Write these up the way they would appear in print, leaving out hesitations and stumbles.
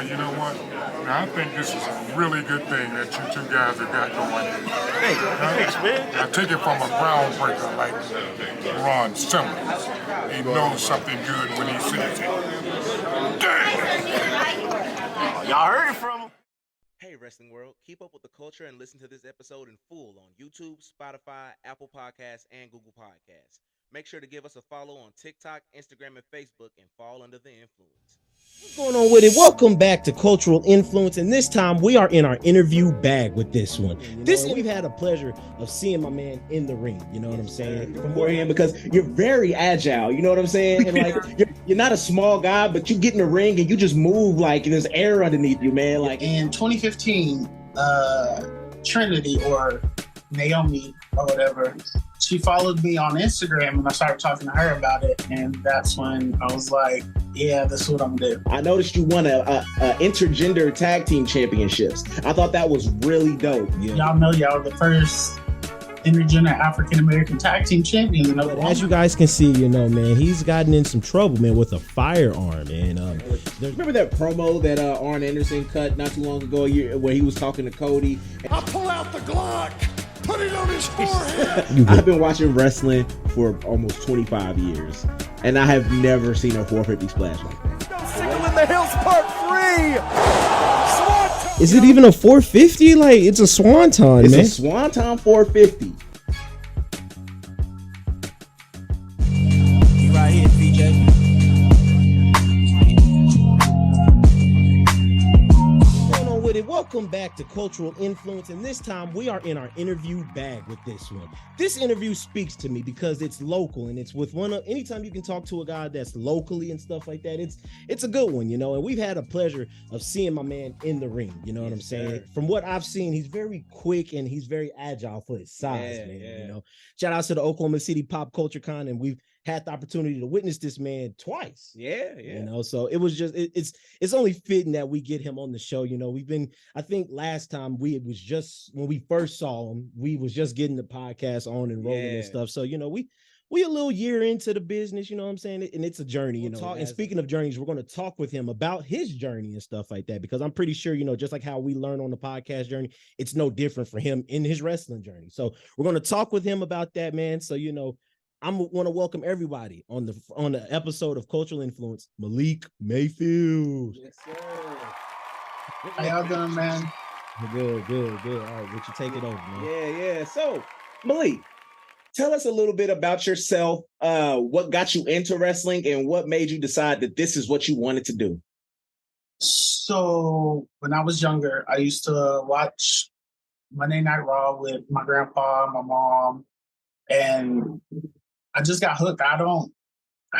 Now, you know what? Now, I think this is a really good thing that you two guys have got going. Thanks, man. I take it from a groundbreaker like Ron Simmons. He knows something good when he sees it. Damn! Y'all heard it from him. Hey, Wrestling World, keep up with the culture and listen to this episode in full on YouTube, Spotify, Apple Podcasts, and Google Podcasts. Make sure to give us a follow on TikTok, Instagram, and Facebook, and fall under the influence. What's going on with it? Welcome back to Cultural Influence, and this time we are in our interview bag with this one. We've had a pleasure of seeing my man in the ring, you know what I'm saying? Beforehand, because you're very agile, you know what I'm saying? And like you're not a small guy, but you get in the ring and you just move like there's air underneath you, man. Like in 2015, Trinity or Naomi or whatever, she followed me on Instagram and I started talking to her about it, and that's when I was like, yeah, this is what I'm gonna do. I noticed you won a intergender tag team championships. I thought that was really dope. Yeah. Y'all know y'all are the first intergender African-American tag team champions. As you guys can see, you know, man, he's gotten in some trouble, man, with a firearm. And remember that promo that Arn Anderson cut not too long ago, where he was talking to Cody? I pull out the Glock, put it on his forehead. I've been watching wrestling for almost 25 years, and I have never seen a 450 splash like that. No Single in the Hills Part 3. Is it even a 450? Like, it's a swanton, man. It's a swanton 450. You right here, PJ. Welcome back to Cultural Influence, and this time we are in our interview bag with this one. This interview speaks to me because it's local, and it's with anytime you can talk to a guy that's locally and stuff like that, it's a good one, you know. And we've had a pleasure of seeing my man in the ring, you know what I'm saying? Sure. From what I've seen, he's very quick and he's very agile for his size, man. You know, shout out to the Oklahoma City Pop Culture Con, and we've had the opportunity to witness this man twice. You know, so it was just it's only fitting that we get him on the show. You know, I think last time it was just when we first saw him, we was just getting the podcast on and rolling and stuff. So, you know, we a little year into the business, you know what I'm saying? And it's a journey, you know. And speaking of journeys, we're going to talk with him about his journey and stuff like that, because I'm pretty sure, you know, just like how we learn on the podcast journey, it's no different for him in his wrestling journey. So we're going to talk with him about that, man. So, you know, I want to welcome everybody on the episode of Cultural Influence, Malik Mayfield. Yes, sir. How y'all doing, man? Good. All right, Richie, take it over, man. Yeah. So, Malik, tell us a little bit about yourself. What got you into wrestling, and what made you decide that this is what you wanted to do? So, when I was younger, I used to watch Monday Night Raw with my grandpa, my mom, and I just got hooked. I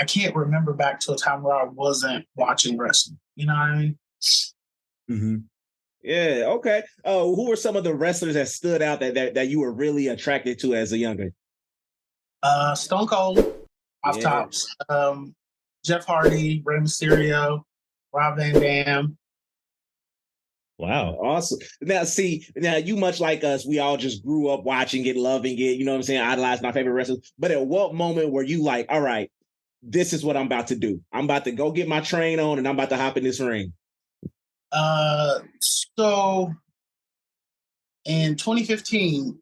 can't remember back to a time where I wasn't watching wrestling. You know what I mean? Mm-hmm. Yeah. Okay. Who were some of the wrestlers that stood out that you were really attracted to as a younger? Stone Cold, off tops. Jeff Hardy, Rey Mysterio, Rob Van Dam. Wow, awesome. Now you, much like us, we all just grew up watching it, loving it, you know what I'm saying, idolized my favorite wrestlers. But at what moment were you like, all right, this is what I'm about to do. I'm about to go get my train on and I'm about to hop in this ring? So in 2015,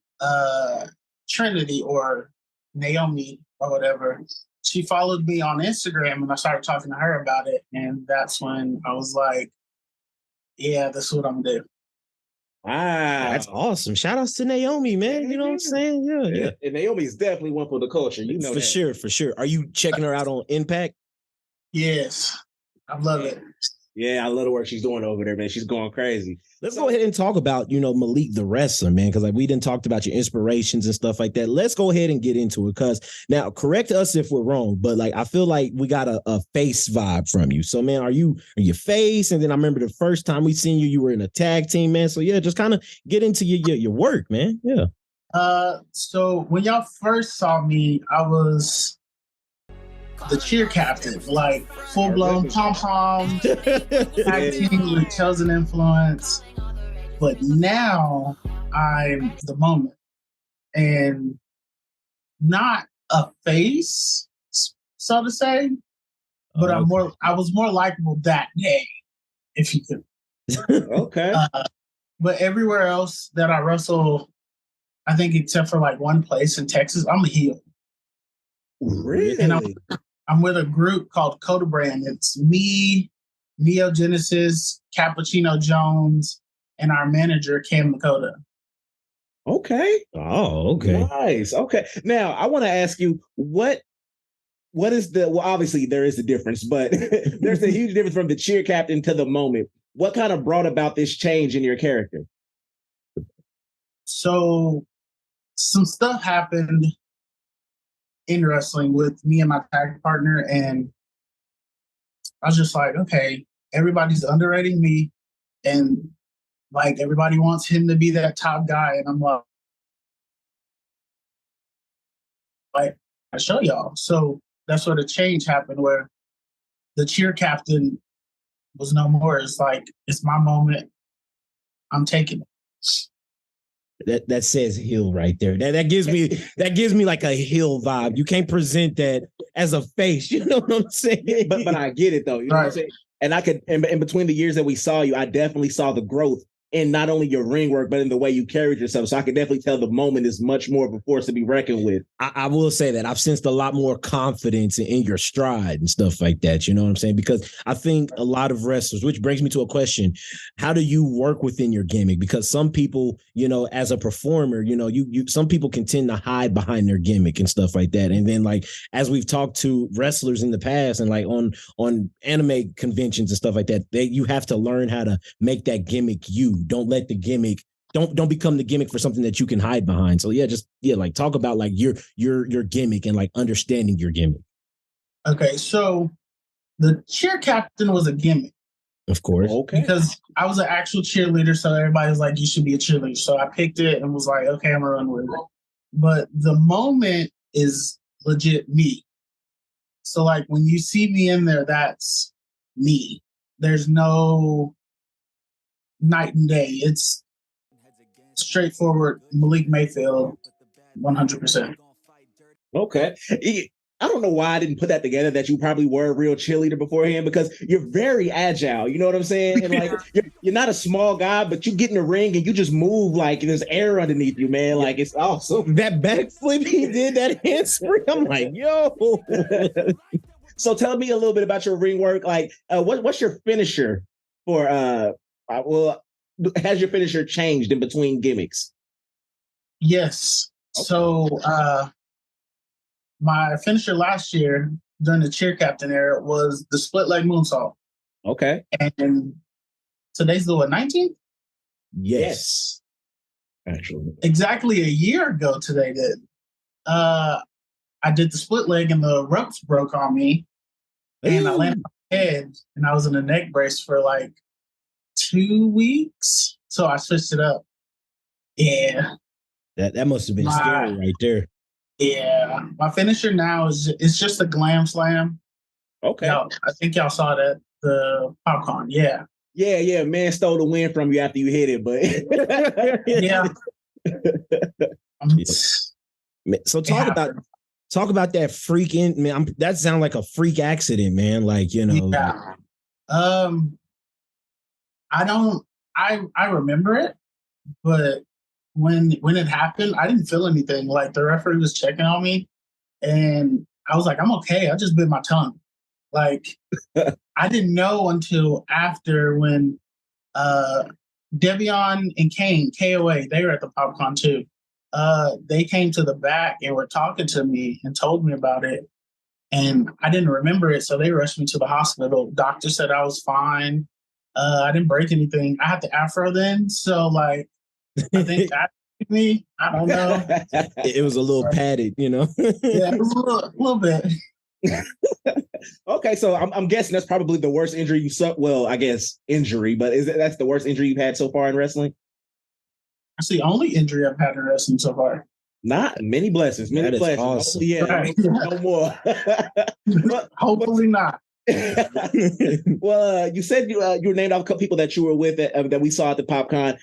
Trinity or Naomi or whatever, she followed me on Instagram and I started talking to her about it. And that's when I was like, yeah, this is what I'm gonna do. Wow, that's awesome. Shout outs to Naomi, man. You know what I'm saying? Yeah. And Naomi is definitely one for the culture. You know, for sure. Are you checking her out on Impact? Yes, I love it. Yeah, I love the work she's doing over there, man. She's going crazy. Let's go ahead and talk about, you know, Malik the Wrestler, man, because like we didn't talk about your inspirations and stuff like that. Let's go ahead and get into it, because now, correct us if we're wrong, but like I feel like we got a face vibe from you. So, man, are you face? And then I remember the first time we seen you were in a tag team, man. So yeah, just kind of get into your work, man. Yeah. So when y'all first saw me, I was the cheer captain, like full-blown pom-pom, tag team with Chosen Influence. But now I'm the moment. And not a face, so to say, but I was more likable that day, if you could Okay. But everywhere else that I wrestle, I think except for like one place in Texas, I'm a heel. Really? And I'm with a group called Coda Brand. It's me, Neo Genesis, Cappuccino Jones, and our manager, Cam Makota. Okay. Oh, okay. Nice. Okay. Now I want to ask you what is well, obviously there is a difference, but there's a huge difference from the cheer captain to the moment. What kind of brought about this change in your character? So some stuff happened in wrestling with me and my tag partner, and I was just like, okay, everybody's underrating me, and like everybody wants him to be that top guy, and I'm like I show y'all. So that's where the change happened, where the cheer captain was no more. It's like, it's my moment. I'm taking it. That says heel right there. That gives me like a heel vibe. You can't present that as a face. You know what I'm saying? But I get it though. You know what I'm saying? And I could, in between the years that we saw you, I definitely saw the growth in not only your ring work, but in the way you carried yourself. So I could definitely tell the moment is much more of a force to be reckoned with. I will say that I've sensed a lot more confidence in your stride and stuff like that. You know what I'm saying? Because I think a lot of wrestlers, which brings me to a question, how do you work within your gimmick? Because some people, as a performer, some people can tend to hide behind their gimmick and stuff like that. And then like, as we've talked to wrestlers in the past and like on anime conventions and stuff like that, you have to learn how to make that gimmick you. Don't let the gimmick don't become the gimmick for something that you can hide behind. So like talk about like your gimmick and like understanding your gimmick. Okay, so the cheer captain was a gimmick. Of course. Okay. Because I was an actual cheerleader, so everybody was like, you should be a cheerleader. So I picked it and was like, okay, I'm gonna run with it. But the moment is legit me. So like when you see me in there, that's me. There's no night and day. It's straightforward Malik Mayfield, 100%. Okay. I don't know why I didn't put that together, that you probably were a real cheerleader beforehand, because you're very agile. You know what I'm saying? And like, you're not a small guy, but you get in the ring and you just move like there's air underneath you, man. Like, it's awesome. That backflip he did, that handspring, I'm like, yo. So tell me a little bit about your ring work. Like, what's your finisher for, has your finisher changed in between gimmicks? Yes. Okay. So my finisher last year during the cheer captain era was the split leg moonsault. Okay. And today's the 19th? Yes. Actually. Exactly a year ago today did. I did the split leg and the ropes broke on me. And I landed on my head and I was in a neck brace for like 2 weeks. So I switched it up. Yeah. That must have been scary right there. Yeah. My finisher now it's just a glam slam. Okay. I think y'all saw that, the popcorn. Yeah. Yeah. Man stole the win from you after you hit it, but yeah. So talk about that freaking, man. That sounds like a freak accident, man. Like, Yeah. I remember it, but when it happened, I didn't feel anything. Like the referee was checking on me and I was like, I'm okay. I just bit my tongue. Like I didn't know until after when Devion and Kane, KOA, they were at the PopCon too. They came to the back and were talking to me and told me about it. And I didn't remember it. So they rushed me to the hospital. Doctor said I was fine. I didn't break anything. I had the afro then. So like, I think that me. I don't know. It was a little padded, Yeah, it was a little bit. Okay, so I'm guessing that's probably the worst injury you suffered. Well, I guess injury, but that's the worst injury you've had so far in wrestling? That's the only injury I've had in wrestling so far. Not many blessings. Many blessings. Awesome. Yeah, right. No more. Hopefully not. Well, you said you were named off a couple people that you were with that we saw at the PopCon.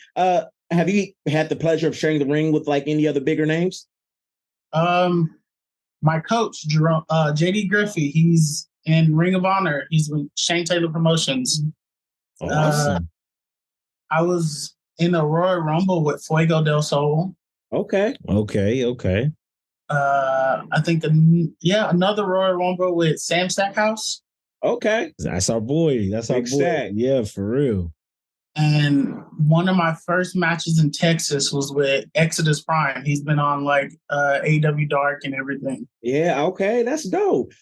Have you had the pleasure of sharing the ring with like any other bigger names? My coach, Jerome, JD Griffey, he's in Ring of Honor. He's with Shane Taylor Promotions. Awesome. I was in a Royal Rumble with Fuego del Sol. Okay. I think another Royal Rumble with Sam Stackhouse. Okay. That's our boy. Big Stack. Yeah, for real. And one of my first matches in Texas was with Exodus Prime. He's been on like AEW Dark and everything. Yeah, okay, that's dope.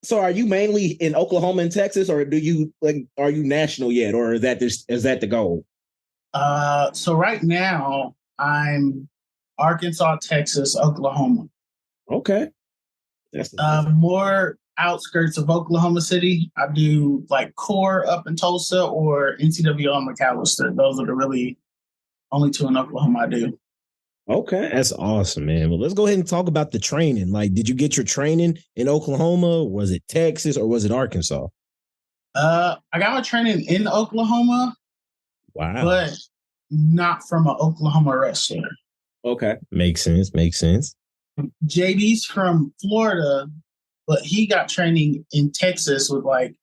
So are you mainly in Oklahoma and Texas, or are you national yet, or is that the goal? So right now I'm Arkansas, Texas, Oklahoma. Okay. That's more outskirts of Oklahoma City. I do like core up in Tulsa or NCWO in McAllister. Those are the really only two in Oklahoma I do. Okay. That's awesome, man. Well, let's go ahead and talk about the training. Like, did you get your training in Oklahoma? Was it Texas or was it Arkansas? I got my training in Oklahoma. Wow. But not from an Oklahoma wrestler. Okay. Makes sense. JD's from Florida, but he got training in Texas with like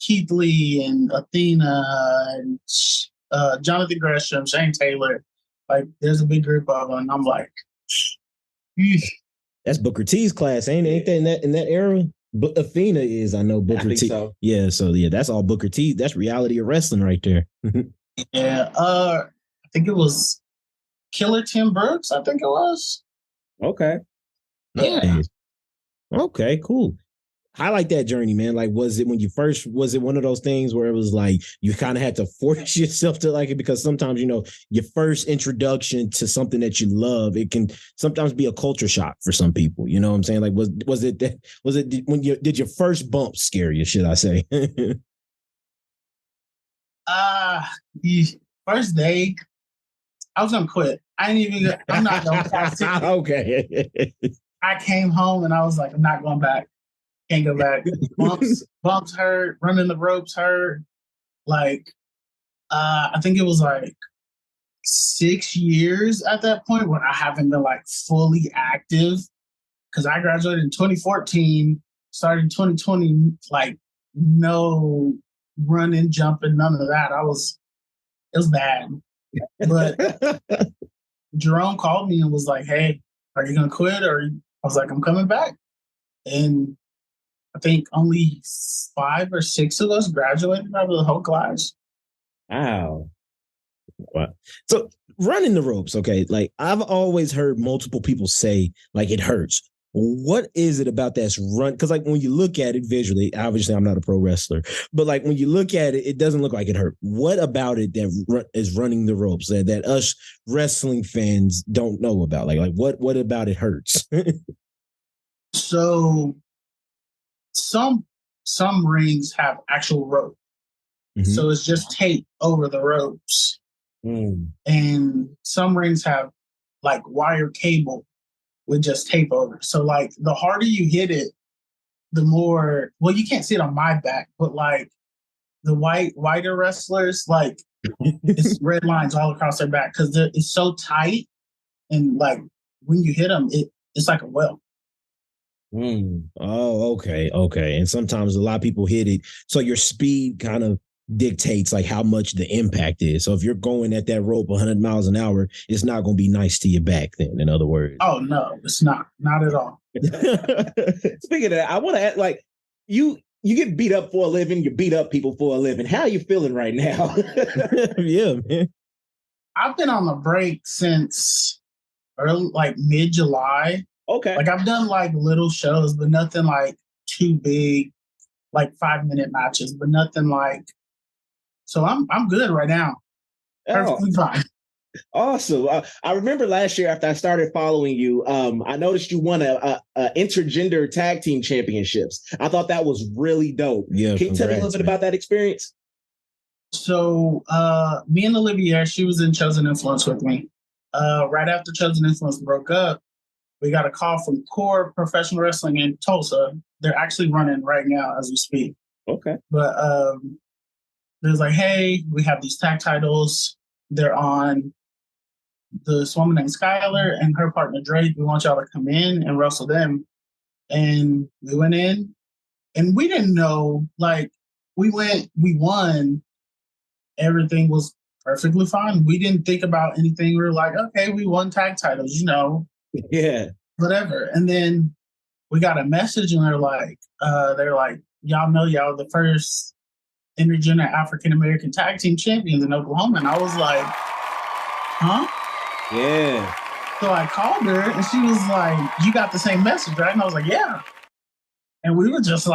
Keith Lee and Athena and Jonathan Gresham, Shane Taylor. Like, there's a big group of them, and I'm like, that's Booker T's class, ain't that in that era? But Athena is, I know Booker T. So. Yeah, so yeah, that's all Booker T. That's reality of wrestling right there. Yeah, I think it was Killer Tim Brooks. I think it was. Okay. Yeah. Nice. Okay, cool. Highlight that journey, man. Like, was it one of those things where it was like you kind of had to force yourself to like it? Because sometimes, your first introduction to something that you love, it can sometimes be a culture shock for some people. You know what I'm saying? Like, did your first bump scare you, should I say? The first day, I was gonna quit. I'm not going to. Okay. I came home and I was like, I'm not going back. Can't go back. Bumps hurt. Running the ropes hurt. Like, I think it was like 6 years at that point when I haven't been like fully active, because I graduated in 2014, started in 2020, like no running, jumping, none of that. It was bad. But Jerome called me and was like, hey, are you going to quit? I was like, I'm coming back. And I think only 5 or 6 of us graduated out of the whole class. Wow. So running the ropes, okay, like I've always heard multiple people say like it hurts. What is it about that run? Because like when you look at it visually, obviously I'm not a pro wrestler, but like when you look at it, it doesn't look like it hurt. What about it that is running the ropes that us wrestling fans don't know about? Like what about it hurts? So some rings have actual rope. Mm-hmm. So it's just tape over the ropes. And some rings have like wire cable with just tape over. So like the harder you hit it, the more, well, you can't see it on my back, but like the whiter wrestlers, like it's red lines all across their back because it's so tight. And like when you hit them, it's like a well. Oh, okay. And sometimes a lot of people hit it. So your speed kind of dictates like how much the impact is. So if you're going at that rope 100 miles an hour, it's not going to be nice to your back then, in other words. Oh, no, it's not at all. Speaking of that, I want to ask, like, you get beat up for a living, you beat up people for a living. How are you feeling right now? Yeah, man. I've been on the break since like mid-July. Okay. Like I've done like little shows, but nothing like too big, like 5-minute matches, but nothing like. So I'm good right now. Perfectly fine. Awesome. I remember last year after I started following you, I noticed you won a Intergender tag team championships. I thought that was really dope. Yeah. Can you tell me a little bit about that experience? So me and Olivia, she was in Chosen Influence with me. Right after Chosen Influence broke up, we got a call from Core Professional Wrestling in Tulsa. They're actually running right now as we speak. Okay. But it was like, hey, we have these tag titles. They're on this woman named Skylar and her partner Drake. We want y'all to come in and wrestle them. And we went in and we didn't know, like, we won. everything was perfectly fine. We didn't think about anything. We were like, okay, we won tag titles, Yeah. whatever. And then we got a message, and they're like, y'all know y'all the first intergender African American tag team champions in Oklahoma. And I was like, huh? Yeah. So I called her, and she was like, you got the same message, right? And I was like, yeah. And we were just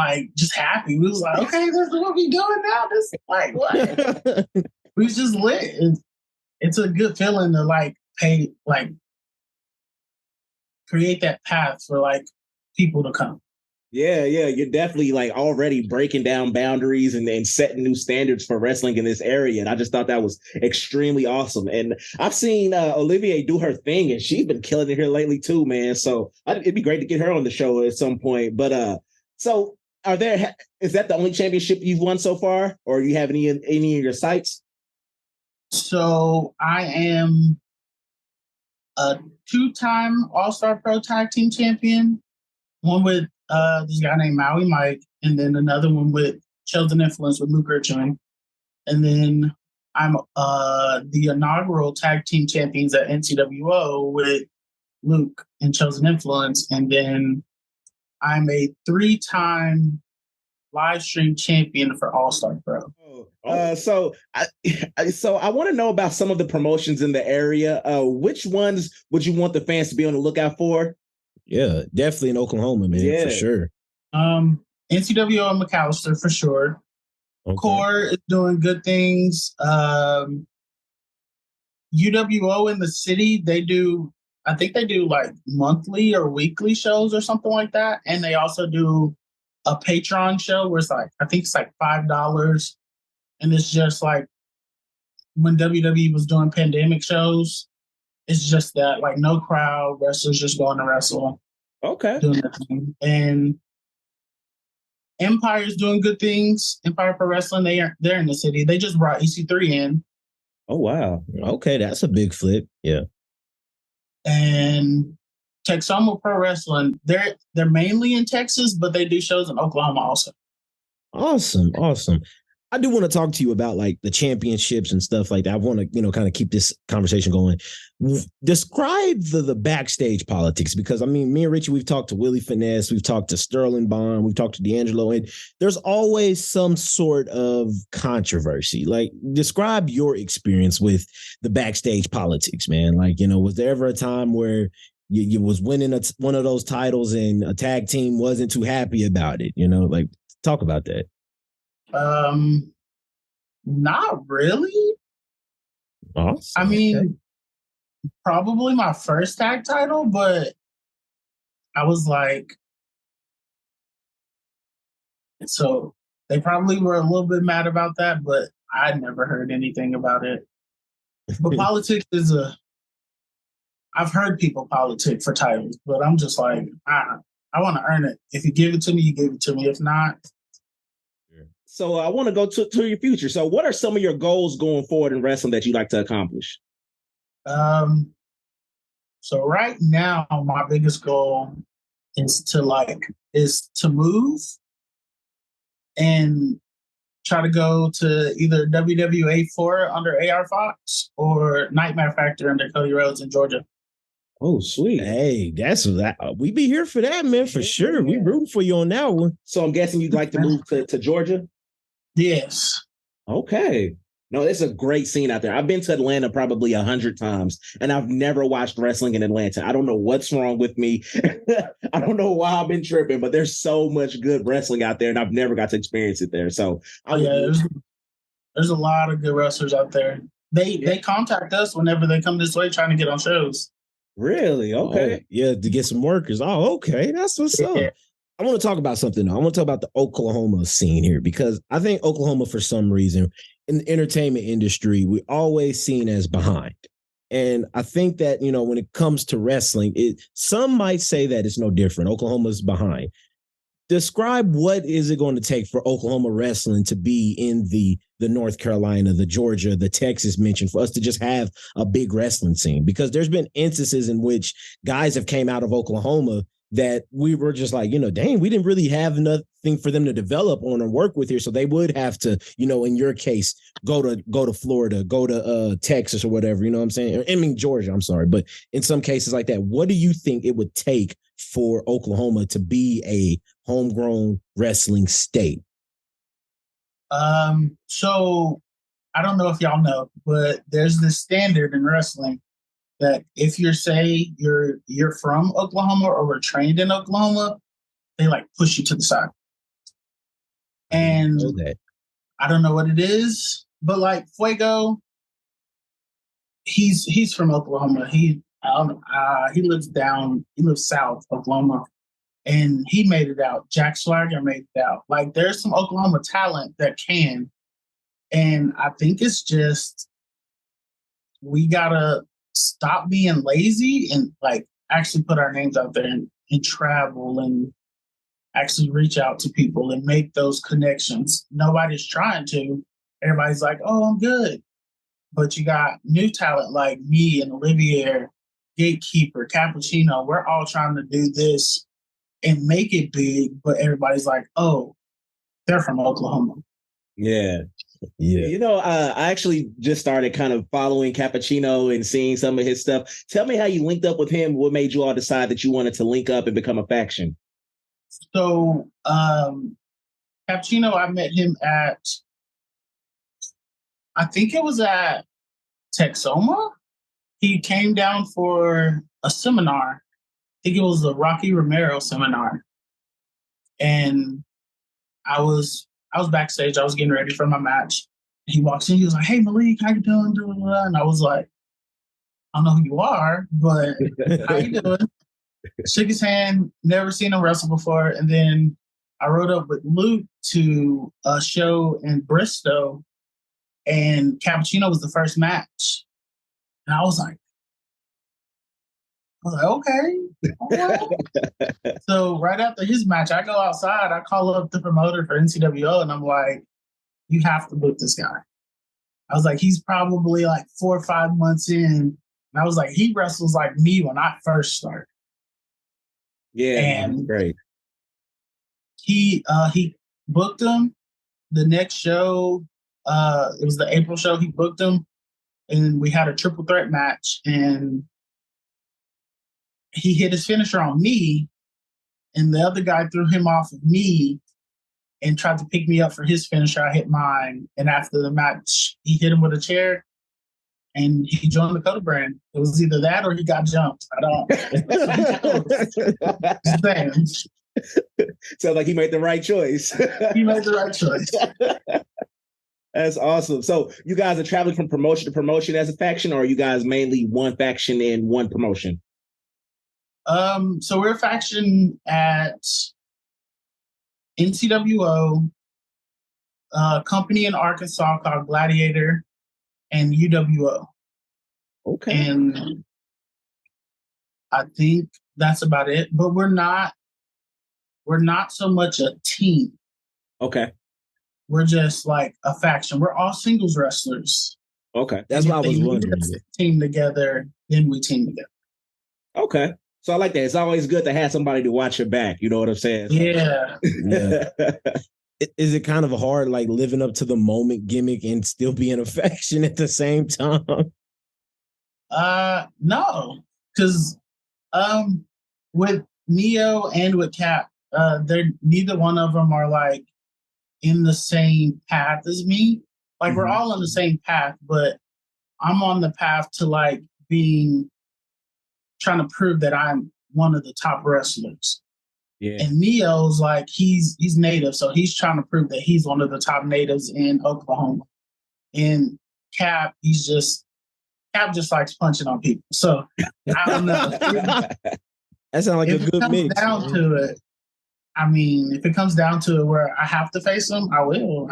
happy. We was like, okay, this is what we doing now. This like what? We was just lit. It's a good feeling to create that path for people to come. Yeah, you're definitely already breaking down boundaries and setting new standards for wrestling in this area. And I just thought that was extremely awesome. And I've seen Olivier do her thing, and she's been killing it here lately too, man. So it'd be great to get her on the show at some point. But so is that the only championship you've won so far, or do you have any in your sights? So I am a 2-time All-Star Pro Tag Team Champion. One with this guy named Malik Mayfield, and then another one with Chosen Influence with Luke Richmond. And then I'm the inaugural Tag Team Champions at NCWO with Luke and Chosen Influence. And then I'm a 3-time live stream champion for All-Star Pro. So I want to know about some of the promotions in the area. Which ones would you want the fans to be on the lookout for? Yeah, definitely in Oklahoma, man, for sure. NCWO and McAllister for sure. Okay. Core is doing good things. UWO in the city, I think they do monthly or weekly shows or something like that. And they also do a Patreon show where I think it's $5. And it's just when WWE was doing pandemic shows, it's just that no crowd, wrestlers just going to wrestle. Okay. Doing their thing. And Empire's doing good things. Empire Pro Wrestling, they're in the city. They just brought EC3 in. Oh wow. Okay, that's a big flip. Yeah. And Texoma Pro Wrestling, they're mainly in Texas, but they do shows in Oklahoma also. Awesome. I do want to talk to you about the championships and stuff like that. I want to, kind of keep this conversation going. Describe the backstage politics, because me and Richie, we've talked to Willie Finesse, we've talked to Sterling Bond, we've talked to D'Angelo, and there's always some sort of controversy. Describe your experience with the backstage politics, man. Was there ever a time where you was winning one of those titles and a tag team wasn't too happy about it? Talk about that. Not really. Awesome. Probably my first tag title, but I was so they probably were a little bit mad about that, but I never heard anything about it. But politics I've heard people politic for titles, but I'm just I want to earn it. If you give it to me, you give it to me. If not. So I want to go to your future. So what are some of your goals going forward in wrestling that you'd like to accomplish? So right now, my biggest goal is to move and try to go to either WWA 4 under AR Fox or Nightmare Factor under Cody Rhodes in Georgia. Oh, sweet. Hey, that's that. We be here for that, man, for sure. We rooting for you on that one. So I'm guessing you'd like to move to Georgia? Yes. Okay. No, it's a great scene out there. I've been to Atlanta probably 100 times, and I've never watched wrestling in Atlanta. I don't know what's wrong with me. I don't know why I've been tripping, but there's so much good wrestling out there, and I've never got to experience it there. So there's a lot of good wrestlers out there. They contact us whenever they come this way trying to get on shows. Really? Okay. Yeah, to get some workers. Oh, okay. That's what's up. I want to talk about something though. I want to talk about the Oklahoma scene here, because I think Oklahoma, for some reason, in the entertainment industry, we're always seen as behind. And I think that, when it comes to wrestling, some might say that it's no different. Oklahoma's behind. Describe what is it going to take for Oklahoma wrestling to be in the North Carolina, the Georgia, the Texas mentioned, for us to just have a big wrestling scene, because there's been instances in which guys have came out of Oklahoma that we were just like, dang, we didn't really have nothing for them to develop on or work with here. So they would have to, in your case, go to Florida, go to Texas or whatever, you know what I'm saying? I mean, Georgia, I'm sorry. But in some cases like that, what do you think it would take for Oklahoma to be a homegrown wrestling state? So I don't know if y'all know, but there's this standard in wrestling that if you're from Oklahoma or were trained in Oklahoma, they like push you to the side. And I don't know what it is, but like Fuego, he's from Oklahoma. He lives south Oklahoma, and he made it out. Jack Swagger made it out. Like there's some Oklahoma talent that can, and I think it's just we gotta stop being lazy and like actually put our names out there and travel and actually reach out to people and make those connections. Nobody's trying to. Everybody's like, oh, I'm good. But you got new talent like me and Olivier, Gatekeeper, Cappuccino. We're all trying to do this and make it big, but everybody's like, oh, they're from Oklahoma. Yeah. Yeah. I actually just started kind of following Cappuccino and seeing some of his stuff. Tell me how you linked up with him. What made you all decide that you wanted to link up and become a faction? So, Cappuccino, I met him at, I think it was at Texoma. He came down for a seminar. I think it was the Rocky Romero seminar. And I was backstage. I was getting ready for my match. He walks in. He was like, "Hey, Malik, how you doing?" And I was like, "I don't know who you are, but how you doing?" Shook his hand. Never seen him wrestle before. And then I rode up with Luke to a show in Bristol, and Cappuccino was the first match. And I was like, okay. So right after his match, I go outside. I call up the promoter for NCWO, and I'm like, you have to book this guy. I was like, he's probably like 4 or 5 months in. And I was like, he wrestles like me when I first started. Yeah, and great. He booked him. The next show, it was the April show. He booked him, and we had a triple threat match. And he hit his finisher on me, and the other guy threw him off of me and tried to pick me up for his finisher. I hit mine, and after the match, he hit him with a chair, and he joined the Coda brand. It was either that or he got jumped. I don't. Sounds like he made the right choice. He made the right choice. That's awesome. So you guys are traveling from promotion to promotion as a faction, or are you guys mainly one faction in one promotion? So we're a faction at NCWO, a company in Arkansas called Gladiator, and UWO. Okay. And I think that's about it. But we're not so much a team. Okay. We're just like a faction. We're all singles wrestlers. Okay. That's what I was wondering. Team together, then we team together. Okay. So I like that. It's always good to have somebody to watch your back. You know what I'm saying? Yeah. Yeah. Is it kind of hard, like living up to the moment gimmick and still being a faction at the same time? No, because with Neo and with Cap, they're neither one of them are like in the same path as me. Like we're all on the same path, but I'm on the path to like trying to prove that I'm one of the top wrestlers. Yeah. And Neo's like he's native, so he's trying to prove that he's one of the top natives in Oklahoma. And Cap just likes punching on people. So I don't know. That sounds like a good mix. Down to it, I mean, if it comes down to it where I have to face him, I will.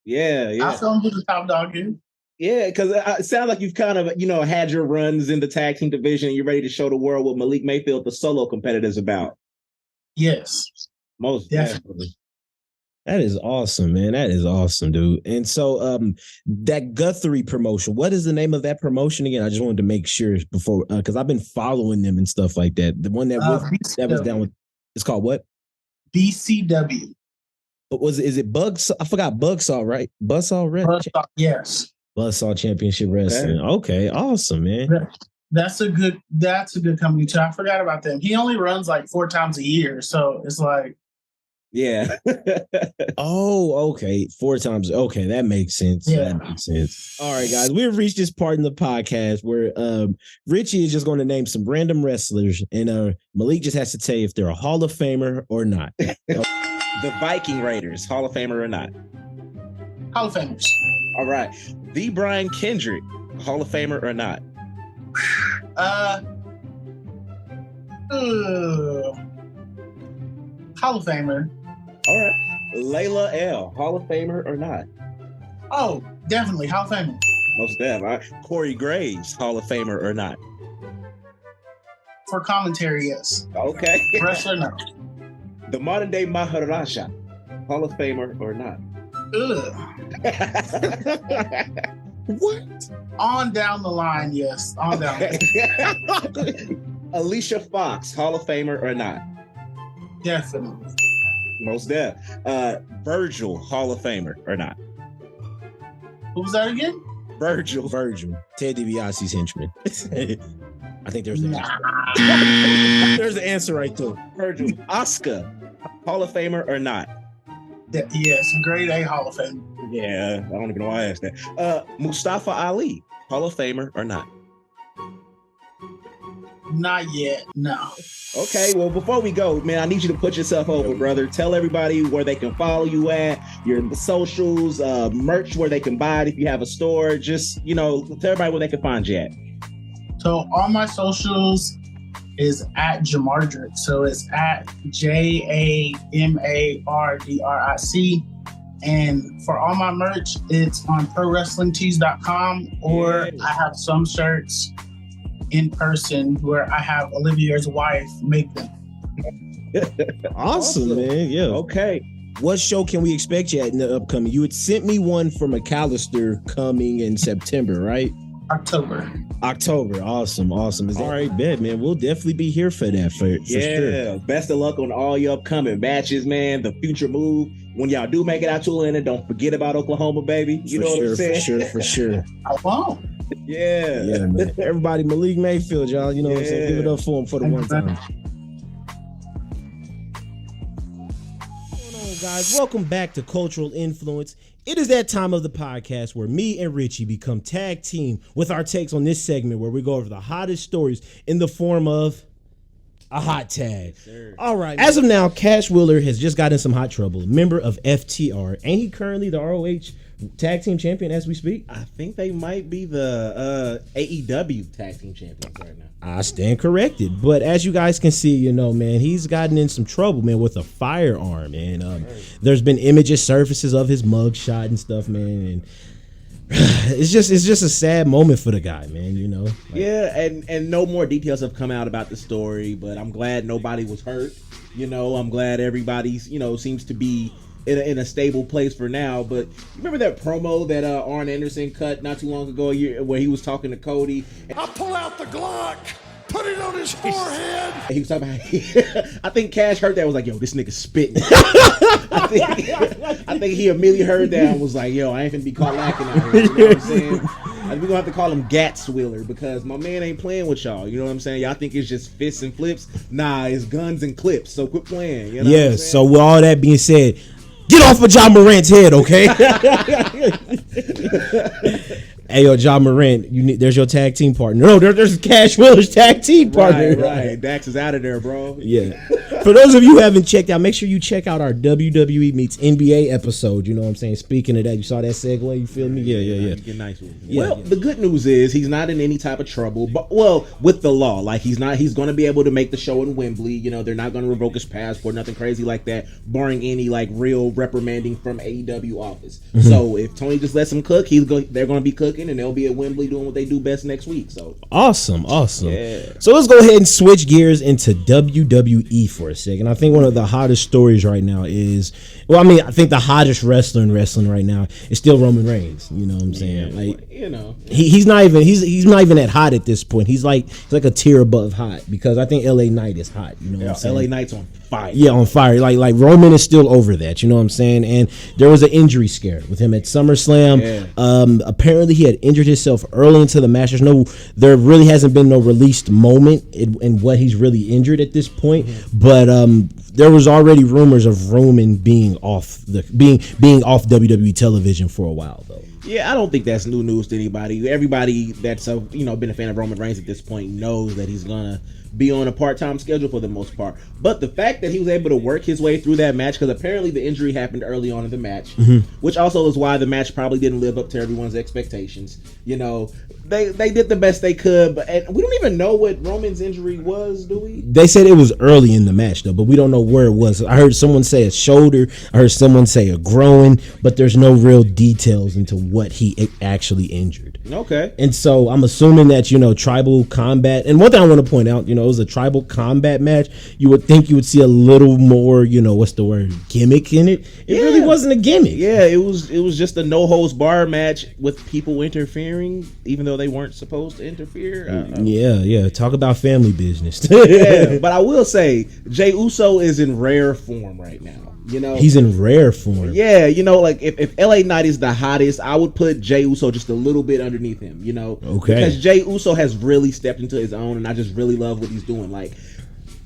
Yeah. I'll show him who the top dog is. Yeah, because it sounds like you've kind of, had your runs in the tag team division. You're ready to show the world what Malik Mayfield, the solo competitor, is about. Yes. Most definitely. That is awesome, man. That is awesome, dude. And so that Guthrie promotion, what is the name of that promotion again? I just wanted to make sure before because I've been following them and stuff like that. The one that was down with, it's called what? BCW. But is it Bugs? I forgot Buzzsaw, right? Buzzsaw Wrestling. Yes. Buzzsaw Championship Wrestling. Okay, awesome, man. That's a good company too. I forgot about them. He only runs like 4 times a year, so it's like yeah. Oh, okay. 4 times. Okay, that makes sense. Yeah. That makes sense. All right, guys. We've reached this part in the podcast where Richie is just going to name some random wrestlers, and Malik just has to tell you if they're a Hall of Famer or not. The Viking Raiders, Hall of Famer or not? Hall of Famers. All right. The Brian Kendrick, Hall of Famer or not? Hall of Famer. All right. Layla L, Hall of Famer or not? Oh, definitely Hall of Famer. Most definitely. All right. Corey Graves, Hall of Famer or not? For commentary, yes. Okay. Wrestler, no. The modern day Maharaja, Hall of Famer or not? What? On down the line, yes. On down. Alicia Fox, Hall of Famer or not? Definitely. Most def. Virgil, Hall of Famer or not? Who was that again? Virgil. Ted DiBiase's henchman. I think there's the there's the answer right there. Virgil. Oscar, Hall of Famer or not? Yes, grade A Hall of Fame. Yeah, I don't even know why I asked that. Mustafa Ali, Hall of Famer or not? Not yet, no. Okay, well, before we go, man, I need you to put yourself over, brother. Tell everybody where they can follow you at, your socials, merch, where they can buy it if you have a store. Just, tell everybody where they can find you at. So all my socials is at Jamardrick. So it's at JAMARDRIC. And for all my merch, it's on ProWrestlingTees.com, or I have some shirts in person where I have Olivia's wife make them. Awesome, man. Yeah. Okay. What show can we expect you at in the upcoming? You had sent me one for McAllister coming in September, right? October. Awesome. All right, bet, man. We'll definitely be here for that for sure. Best of luck on all your upcoming matches, man. The future move. When y'all do make it out to Atlanta, don't forget about Oklahoma, baby. You know what I'm saying? For sure. I won't. Yeah, man. Everybody, Malik Mayfield, y'all. You know what I'm saying? Give it up for him for the one time. What's going on, guys? Welcome back to Cultural Influence. It is that time of the podcast where me and Richie become tag team with our takes on this segment where we go over the hottest stories in the form of a hot tag. Yes, all right. As of now, Cash Wheeler has just gotten some hot trouble. Member of FTR. Ain't he currently the ROH tag team champion as we speak? I think they might be the AEW tag team champions right now. I stand corrected. But as you guys can see, man, he's gotten in some trouble, man, with a firearm. And there's been images surfaces of his mugshot and stuff, man. And it's just a sad moment for the guy, man, Yeah, and no more details have come out about the story, but I'm glad nobody was hurt. I'm glad everybody, seems to be in a stable place for now. But remember that promo that Arn Anderson cut not too long ago where he was talking to Cody? I pull out the Glock, put it on his forehead. He was talking about, I think Cash heard that and was like, yo, this nigga spitting. I think he immediately heard that and was like, yo, I ain't finna be caught lacking out here. You know what I'm saying? We're gonna have to call him Gats Wheeler because my man ain't playing with y'all. You know what I'm saying? Y'all think it's just fists and flips? Nah, it's guns and clips. So quit playing. You know what I'm saying? So with all that being said, get off of John Morant's head, okay? Hey, yo, John Morant, there's your tag team partner. No, there's Cash Wheeler's tag team partner. Right. Dax is out of there, bro. Yeah. For those of you who haven't checked out, make sure you check out our WWE meets NBA episode. You know what I'm saying? Speaking of that, you saw that segue? You feel me? Yeah. Get nice with it. Well, the good news is he's not in any type of trouble, but with the law. Like he's going to be able to make the show in Wembley. They're not going to revoke his passport, nothing crazy like that, barring any like real reprimanding from AEW office. Mm-hmm. So if Tony just lets him cook, they're going to be cooking and they'll be at Wembley doing what they do best next week. So awesome. Yeah. So let's go ahead and switch gears into WWE for for a second. I think one of the hottest stories right now is, I think the hottest wrestler in wrestling right now is still Roman Reigns. You know what I'm saying? Like, you know, he's not even that hot at this point. He's like a tier above hot, because I think LA Knight is hot. You know what I'm saying? LA Knight's on fire. Yeah, on fire. Like Roman is still over that. You know what I'm saying? And there was an injury scare with him at SummerSlam. Yeah. Apparently he had injured himself early into the match. There really hasn't been no released moment in what he's really injured at this point. Mm-hmm. But there was already rumors of Roman being off WWE television for a while though. Yeah, I don't think that's new news to anybody. Everybody that's been a fan of Roman Reigns at this point knows that he's gonna be on a part-time schedule for the most part. But the fact that he was able to work his way through that match, because apparently the injury happened early on in the match, mm-hmm. which also is why the match probably didn't live up to everyone's expectations. You know, they did the best they could, but we don't even know what Roman's injury was, do we? They said it was early in the match though, but we don't know where it was. I heard someone say a shoulder, I heard someone say a groin, but there's no real details into what he actually injured. Okay. And so I'm assuming that, tribal combat, and one thing I want to point out, it was a tribal combat match. You would think you would see a little more, gimmick in it. It really wasn't a gimmick. Yeah, it was just a no holds bar match with people interfering, even though they weren't supposed to interfere. Yeah. Talk about family business. Yeah, but I will say Jey Uso is in rare form right now. He's in rare form. Yeah, like if LA Knight is the hottest, I would put Jey Uso just a little bit underneath him. Okay. Because Jey Uso has really stepped into his own, and I just really love what he's doing. Like,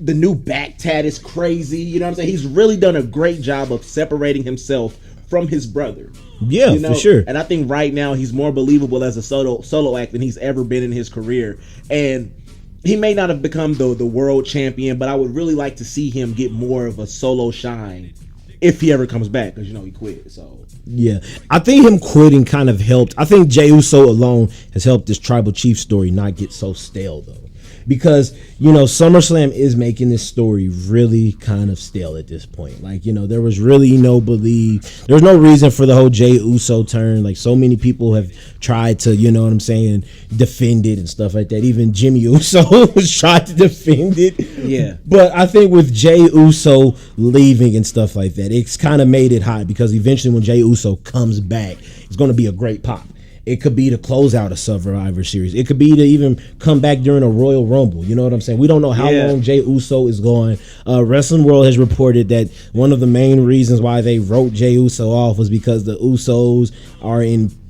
the new back tat is crazy. You know what I'm saying? He's really done a great job of separating himself from his brother. Yeah, for sure. And I think right now he's more believable as a solo act than he's ever been in his career. And he may not have become the world champion, but I would really like to see him get more of a solo shine if he ever comes back, because he quit. So yeah, I think him quitting kind of helped. I think Jey Uso alone has helped this Tribal Chief story not get so stale though. Because, SummerSlam is making this story really kind of stale at this point. Like, there was really no belief. There was no reason for the whole Jey Uso turn. Like, so many people have tried to, defend it and stuff like that. Even Jimmy Uso was trying to defend it. Yeah. But I think with Jey Uso leaving and stuff like that, it's kind of made it hot, because eventually when Jey Uso comes back, it's going to be a great pop. It could be to close out a Survivor Series. It could be to even come back during a Royal Rumble. You know what I'm saying? We don't know how long Jey Uso is going. Wrestling World has reported that one of the main reasons why they wrote Jey Uso off was because the Usos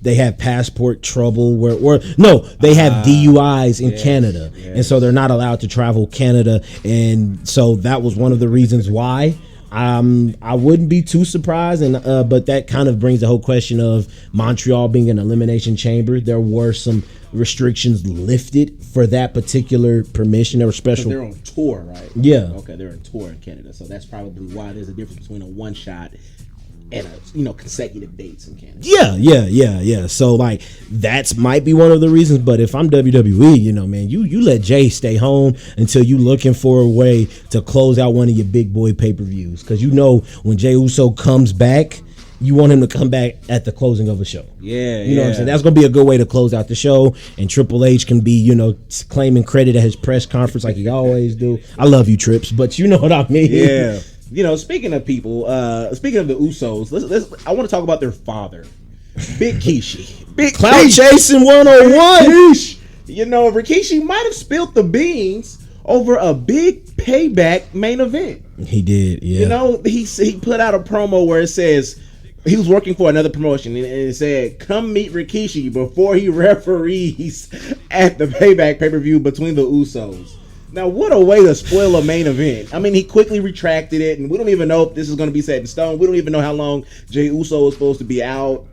they have passport trouble they have DUIs in Canada. Yes. And so they're not allowed to travel Canada. And so that was one of the reasons why. I wouldn't be too surprised, but that kind of brings the whole question of Montreal being an elimination chamber. There were some restrictions lifted for that particular permission. There were special. They're on tour, right? Yeah. Okay, they're on tour in Canada, so that's probably why there's a difference between a one shot and consecutive dates in Canada. Yeah. So like that's might be one of the reasons. But if I'm WWE, man, you let Jay stay home until you looking for a way to close out one of your big boy pay-per-views, because when Jey Uso comes back, you want him to come back at the closing of a show. Yeah, you know what I'm saying? That's gonna be a good way to close out the show, and Triple H can be claiming credit at his press conference like he always do. I love you, Trips, but you know what I mean. Yeah. Speaking of people, speaking of the Usos, I want to talk about their father, Big Kishi. Big Clout Chasing 101. Rikishi might have spilled the beans over a big payback main event. He did, yeah. He put out a promo where it says he was working for another promotion, and it said, "Come meet Rikishi before he referees at the payback pay-per-view between the Usos." Now, what a way to spoil a main event. I mean, he quickly retracted it, and we don't even know if this is going to be set in stone. We don't even know how long Jey Uso is supposed to be out.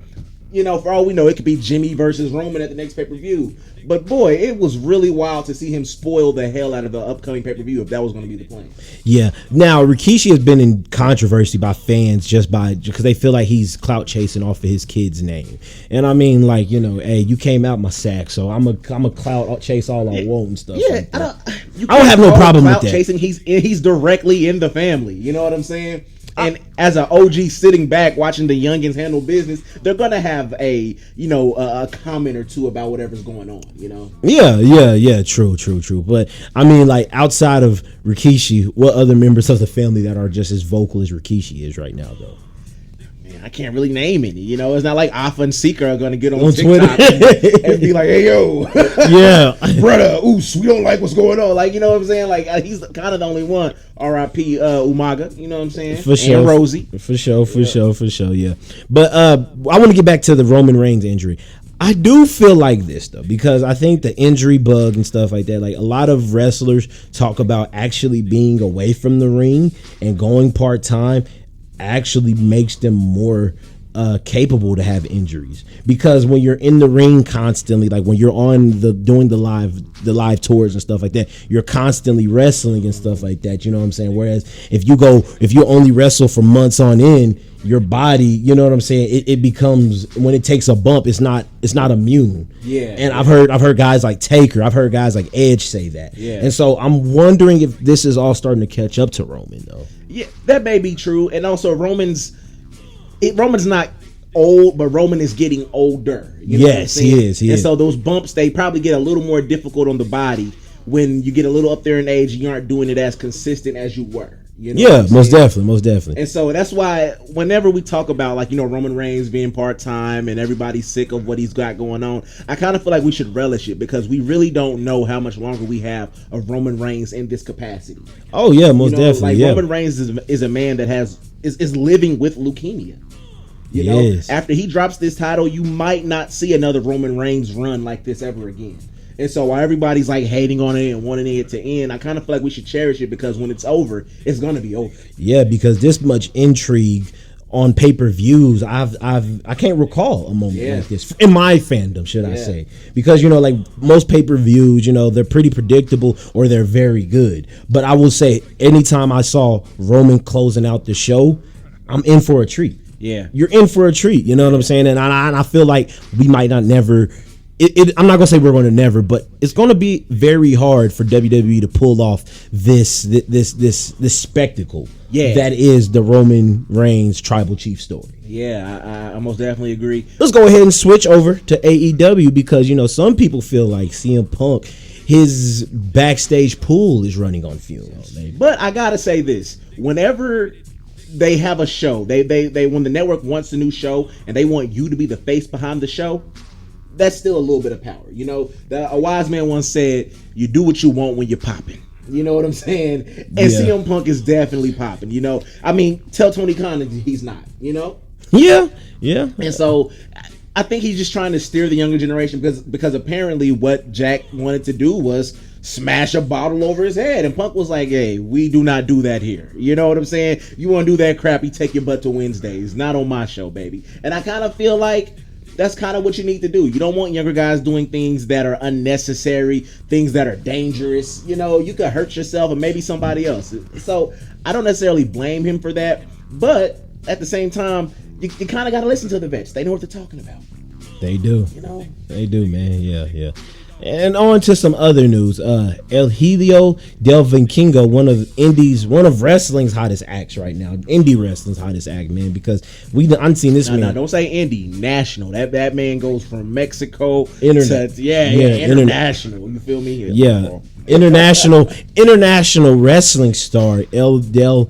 For all we know, it could be Jimmy versus Roman at the next pay-per-view. But boy, it was really wild to see him spoil the hell out of the upcoming pay-per-view if that was going to be the plan. Yeah. Now, Rikishi has been in controversy by fans just because they feel like he's clout chasing off of his kid's name. And I mean, hey, you came out my sack, so I'm a clout chase all I want and stuff. Yeah, like I don't have no problem with that. Chasing, he's directly in the family. You know what I'm saying? And as an OG sitting back watching the youngins handle business, they're gonna have a comment or two about whatever's going on. Yeah. True. But I mean, like outside of Rikishi, what other members of the family that are just as vocal as Rikishi is right now, though? I can't really name any. It's not like Alpha and Seeker are going to get on TikTok and be like, "Hey, yo, yeah, brother, oos, we don't like what's going on." Like, you know what I'm saying? Like, he's kind of the only one. R.I.P. Umaga. You know what I'm saying? For sure, and Rosie. For sure. Yeah. But I want to get back to the Roman Reigns injury. I do feel like this though, because I think the injury bug and stuff like that, like a lot of wrestlers talk about actually being away from the ring and going part-time actually makes them more capable to have injuries, because when you're in the ring constantly, like when you're on doing the live tours and stuff like that, you're constantly wrestling and stuff like that, you know what I'm saying? Whereas if you only wrestle for months on end, your body, you know what I'm saying, it becomes, when it takes a bump, it's not immune. Yeah. And I've heard guys like Taker, I've heard guys like Edge say that. Yeah. And so I'm wondering if this is all starting to catch up to Roman though. Yeah, that may be true. And also Roman's not old, but Roman is getting older. Yes, he is. And so those bumps, they probably get a little more difficult on the body when you get a little up there in age and you aren't doing it as consistent as you were. Yeah, most definitely. And so that's why whenever we talk about, like, Roman Reigns being part-time and everybody's sick of what he's got going on, I kind of feel like we should relish it, because we really don't know how much longer we have of Roman Reigns in this capacity. Oh yeah, most definitely. Like, yeah. Roman Reigns is a man that is living with leukemia. After he drops this title, you might not see another Roman Reigns run like this ever again. And so while everybody's like hating on it and wanting it to end, I kind of feel like we should cherish it, because when it's over, it's going to be over. Yeah, because this much intrigue on pay-per-views, I can't recall a moment like this in my fandom, should I say? Because like most pay-per-views, they're pretty predictable or they're very good. But I will say, anytime I saw Roman closing out the show, I'm in for a treat. Yeah, you're in for a treat. You know what I'm saying? And I feel like we might not never. I'm not gonna say we're gonna never, but it's gonna be very hard for WWE to pull off this spectacle. Yeah, that is the Roman Reigns Tribal Chief story. Yeah, I most definitely agree. Let's go ahead and switch over to AEW, because some people feel like CM Punk, his backstage pool is running on fumes. But I gotta say this: whenever they have a show, they when the network wants a new show and they want you to be the face behind the show, that's still a little bit of power. A wise man once said, "You do what you want when you're popping." You know what I'm saying? And CM Punk is definitely popping. I mean, tell Tony Khan he's not. Yeah. And so I think he's just trying to steer the younger generation, because apparently what Jack wanted to do was smash a bottle over his head, and Punk was like, "Hey, we do not do that here." You know what I'm saying? You want to do that crap, you take your butt to Wednesdays, not on my show, baby. And I kind of feel like that's kind of what you need to do. You don't want younger guys doing things that are unnecessary, things that are dangerous. You could hurt yourself and maybe somebody else. So I don't necessarily blame him for that, but at the same time, you kind of got to listen to the vets. They know what they're talking about. They do. They do, man. Yeah. And on to some other news. El Helio Del Vikingo, one of wrestling's hottest acts right now. Indie wrestling's hottest act, man, because I've seen this man. No, don't say indie, national. That man goes from Mexico to international. You feel me? Yeah. International wrestling star El Helio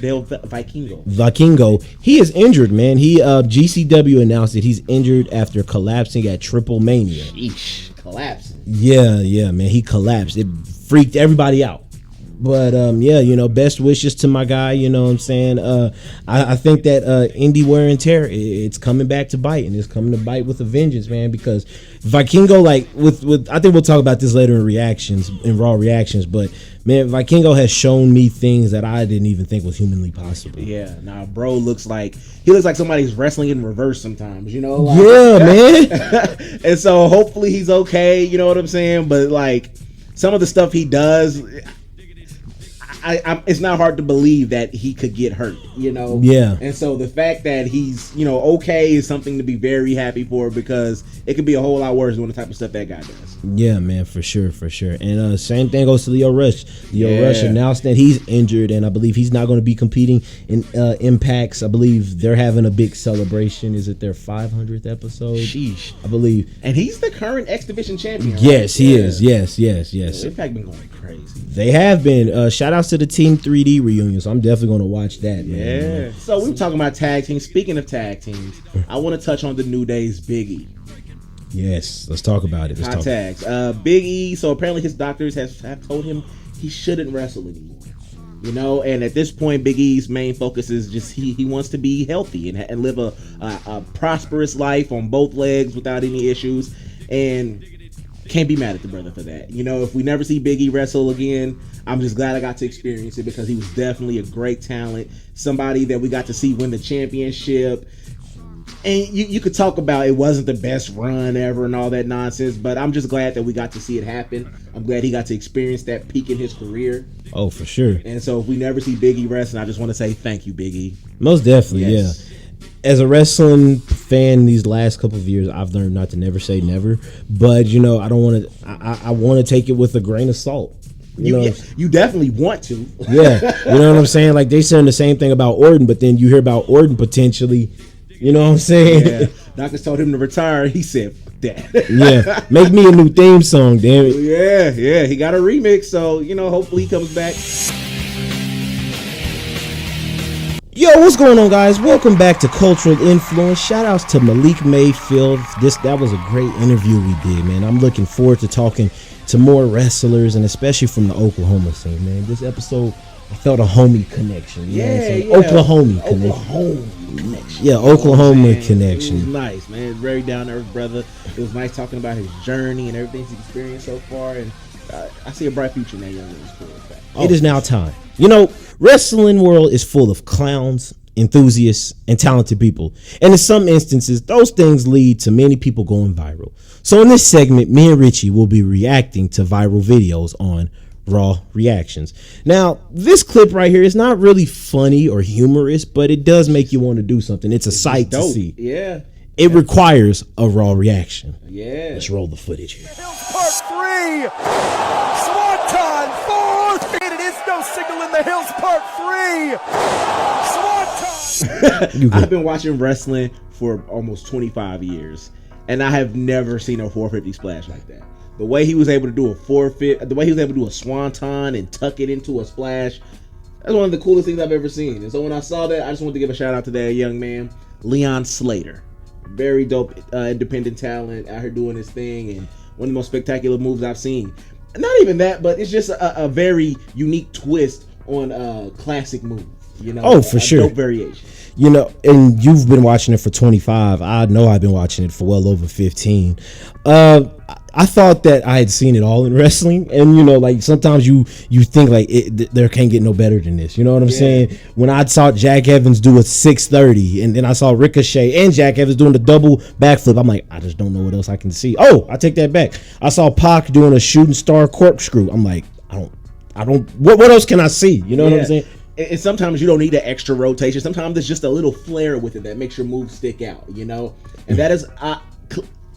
Del Vikingo. Vikingo. He is injured, man. GCW announced that he's injured after collapsing at Triple Mania. Sheesh, collapsing. Yeah, man. He collapsed. It freaked everybody out. But best wishes to my guy. You know what I'm saying? I think that indie wear and tear, it's coming back to bite, and it's coming to bite with a vengeance, man. Because Vikingo, like with I think we'll talk about this later in Raw reactions, but man, Vikingo has shown me things that I didn't even think was humanly possible. Yeah, bro looks like somebody's wrestling in reverse sometimes. Yeah, man. And so hopefully he's okay. You know what I'm saying? But like some of the stuff he does, it's not hard to believe that he could get hurt, you know? Yeah. And so the fact that he's, you know, okay is something to be very happy for, because it could be a whole lot worse doing the type of stuff that guy does. Yeah, man, for sure. And same thing goes to Leo Rush. Rush announced that he's injured, and I believe he's not going to be competing in Impacts. I believe they're having a big celebration. Is it their 500th episode? Sheesh. I believe. And he's the current X Division champion, right? Yes, he is. Yes. Impact been going crazy. They have been. Shout outs to the Team 3D reunion, so I'm definitely going to watch that, man. Yeah. So we were talking about tag teams. Speaking of tag teams, I want to touch on the New Day's Big E. Yes, let's talk about it. Hot tags. Big E, so apparently his doctors have told him he shouldn't wrestle anymore. You know, and at this point, Big E's main focus is just he wants to be healthy and live a prosperous life on both legs without any issues. And can't be mad at the brother for that. You know, if we never see Big E wrestle again, I'm just glad I got to experience it, because he was definitely a great talent. Somebody that we got to see win the championship. And you could talk about it wasn't the best run ever and all that nonsense, but I'm just glad that we got to see it happen. I'm glad he got to experience that peak in his career. Oh, for sure. And so if we never see Big E wrestling, I just want to say thank you, Big E. Most definitely, Yes. yeah. As a wrestling fan these last couple of years, I've learned not to never say never. But, you know, I don't want to, I want to take it with a grain of salt. You definitely want to. Yeah. You know what I'm saying? Like, they saying the same thing about Orton, but then you hear about Orton potentially. You know what I'm saying? Yeah. Doctors told him to retire. He said, fuck that. Yeah. Make me a new theme song, damn it. Yeah. He got a remix, so, you know, hopefully he comes back. Yo, what's going on, guys? Welcome back to Cultural Influence. Shout outs to Malik Mayfield. That was a great interview we did, man. I'm looking forward to talking to more wrestlers, and especially from the Oklahoma scene, man. This episode, I felt a homie connection. You know what I'm saying? Oklahoma connection. Yeah, Oklahoma connection. It was nice, man. Very down to earth brother. It was nice talking about his journey and everything he's experienced so far, and I see a bright future in that young man's career. It is now time. You know, wrestling world is full of clowns, enthusiasts, and talented people. And in some instances, those things lead to many people going viral. So in this segment, me and Richie will be reacting to viral videos on Raw Reactions. Now, this clip right here is not really funny or humorous, but it does make you want to do something. It's a sight to see. Yeah. It requires a Raw reaction. Yeah. Let's roll the footage here. Part 3. Swanton 4. And it is no signal in the hills. Part 3. Swanton. I've been watching wrestling for almost 25 years, and I have never seen a 450 splash like that. The way he was able to do a 450, the way he was able to do a swanton and tuck it into a splash, that's one of the coolest things I've ever seen. And so when I saw that, I just wanted to give a shout out to that young man, Leon Slater. Very dope independent talent out here doing his thing, and one of the most spectacular moves I've seen. Not even that, but it's just a very unique twist on a classic move. You know, oh, for sure. Dope variation. You know, and you've been watching it for 25. I know I've been watching it for well over 15. I thought that I had seen it all in wrestling, and you know, like sometimes you think like there can't get no better than this. You know what I'm saying? When I saw Jack Evans do a 630, and then I saw Ricochet and Jack Evans doing the double backflip, I'm like, I just don't know what else I can see. Oh, I take that back. I saw Pac doing a shooting star corkscrew. I'm like, I don't. What else can I see? You know what I'm saying? And sometimes you don't need an extra rotation. Sometimes there's just a little flair with it that makes your moves stick out, you know? And that is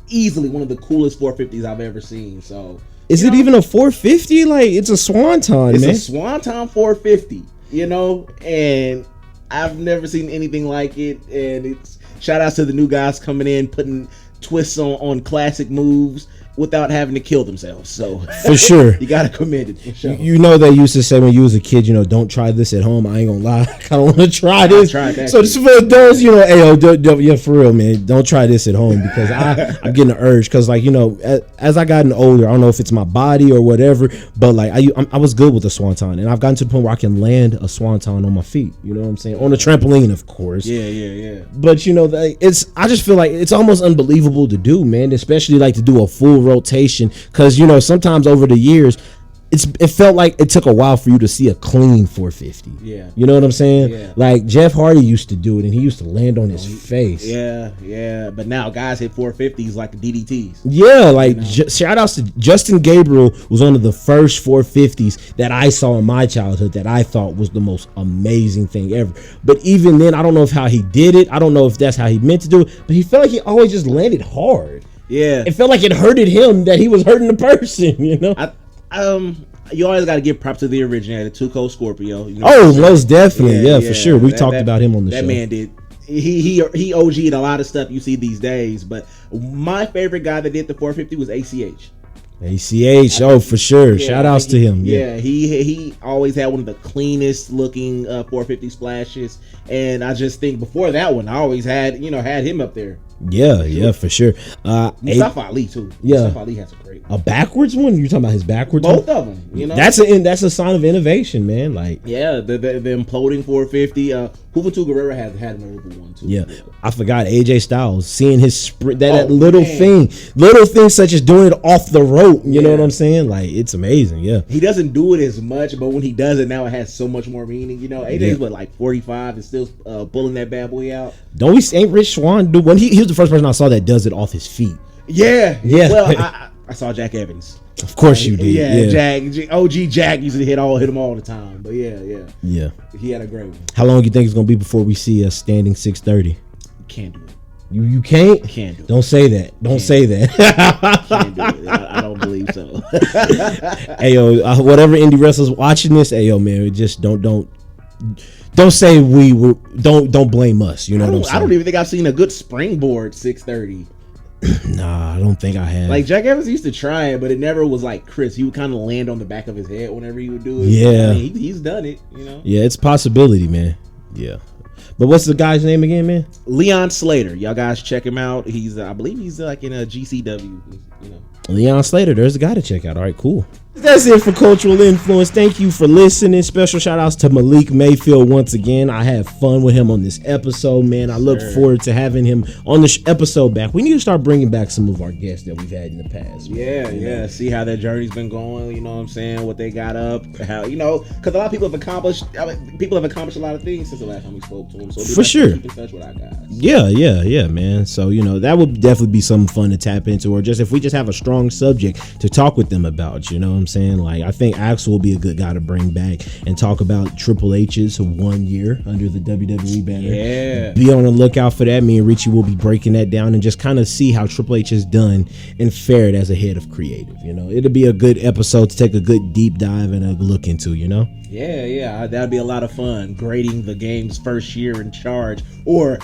easily one of the coolest 450s I've ever seen. So, is it even a 450? Like, it's a swanton, it's man. It's a swanton 450, you know? And I've never seen anything like it. And it's shout outs to the new guys coming in, putting twists on classic moves without having to kill themselves. So for sure, you gotta commend it. For sure. You know, they used to say when you was a kid, you know, don't try this at home. I ain't gonna lie, I don't want to try this. So this for those, you know, yeah, for real, man, don't try this at home, because I'm getting an urge. Because like, you know, as I gotten older, I don't know if it's my body or whatever, but like I was good with the swanton, and I've gotten to the point where I can land a swanton on my feet. You know what I'm saying? On a trampoline, of course. Yeah. But you know, I just feel like it's almost unbelievable to do, man. Especially like to do a full rotation, because you know sometimes over the years it felt like it took a while for you to see a clean 450. Yeah. You know what I'm saying? Yeah. Like Jeff Hardy used to do it, and he used to land on his face. Yeah. But now guys hit 450s like the DDTs. Yeah, like shout outs to Justin Gabriel was one of the first 450s that I saw in my childhood that I thought was the most amazing thing ever. But even then, I don't know if how he did it. I don't know if that's how he meant to do it, but he felt like he always just landed hard. Yeah. It felt like it hurted him that he was hurting the person, you know? You always got to give props to the originator, Too Cold Scorpio. You know most definitely. Yeah, for sure. We talked about him on the show. That man did. He OG'd a lot of stuff you see these days, but my favorite guy that did the 450 was ACH. For sure. Shout outs to him. Yeah, he always had one of the cleanest looking 450 splashes, and I just think before that one, I always had him up there. Yeah, for sure. Mustafa Ali too. Yeah, Mustafa Ali has a backwards one. You're talking about his backwards both one? of them. You know, that's a sign of innovation, man. Like the imploding 450. Juventud Guerrero had a notable one too. Yeah, I forgot AJ Styles seeing his sprint. That little things such as doing it off the rope. You know what I'm saying? Like it's amazing. Yeah, he doesn't do it as much, but when he does it now, it has so much more meaning. You know, AJ's like 45 and still pulling that bad boy out. Ain't Rich Swann do when he was the first person I saw that does it off his feet. Yeah. Well, I saw Jack Evans. Of course you did. Yeah. OG Jack used to hit him all the time. But yeah. He had a great one. How long do you think it's gonna be before we see a standing 630? Can't do it. You can't? Can't do it. Don't say that. Don't say that. Can't do it. I don't believe so. Hey yo, whatever indie wrestlers watching this, hey yo man, just don't say don't blame us. You know what I'm saying? I don't even think I've seen a good springboard 630. Nah, I don't think I have. Like Jack Evans used to try it, but it never was like Chris. He would kind of land on the back of his head whenever he would do it. Yeah, I mean, he's done it. You know. Yeah, it's a possibility, man. Yeah, but what's the guy's name again, man? Leon Slater. Y'all guys check him out. I believe he's like in a GCW. You know. Leon Slater, there's a guy to check out. All right, cool. That's it for Cultural Influence. Thank you for listening. Special shout outs to Malik Mayfield once again. I had fun with him on this episode, man. I look forward to having him on the episode back. We need to start bringing back some of our guests that we've had in the past. Yeah. See how their journey's been going. You know what I'm saying? What they got up. How because a lot of people have accomplished. A lot of things since the last time we spoke to them. So for sure, keep in touch with our guys. Yeah, man. So that would definitely be something fun to tap into, or just if we just have a strong subject to talk with them about. You know what I'm saying? Like I think Axel will be a good guy to bring back and talk about Triple H's 1 year under the WWE banner. Yeah. Be on the lookout for that. Me and Richie will be breaking that down and just kind of see how Triple H has done and fared as a head of creative. It'll be a good episode to take a good deep dive and a look into, Yeah, that'd be a lot of fun. Grading the game's first year in charge, or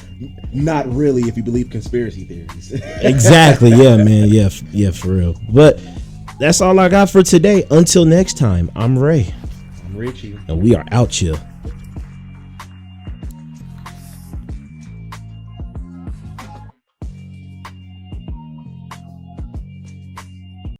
not really if you believe conspiracy theories. Exactly. Yeah, man. Yeah, for real. But that's all I got for today. Until next time, I'm Ray. I'm Richie. And we are out here.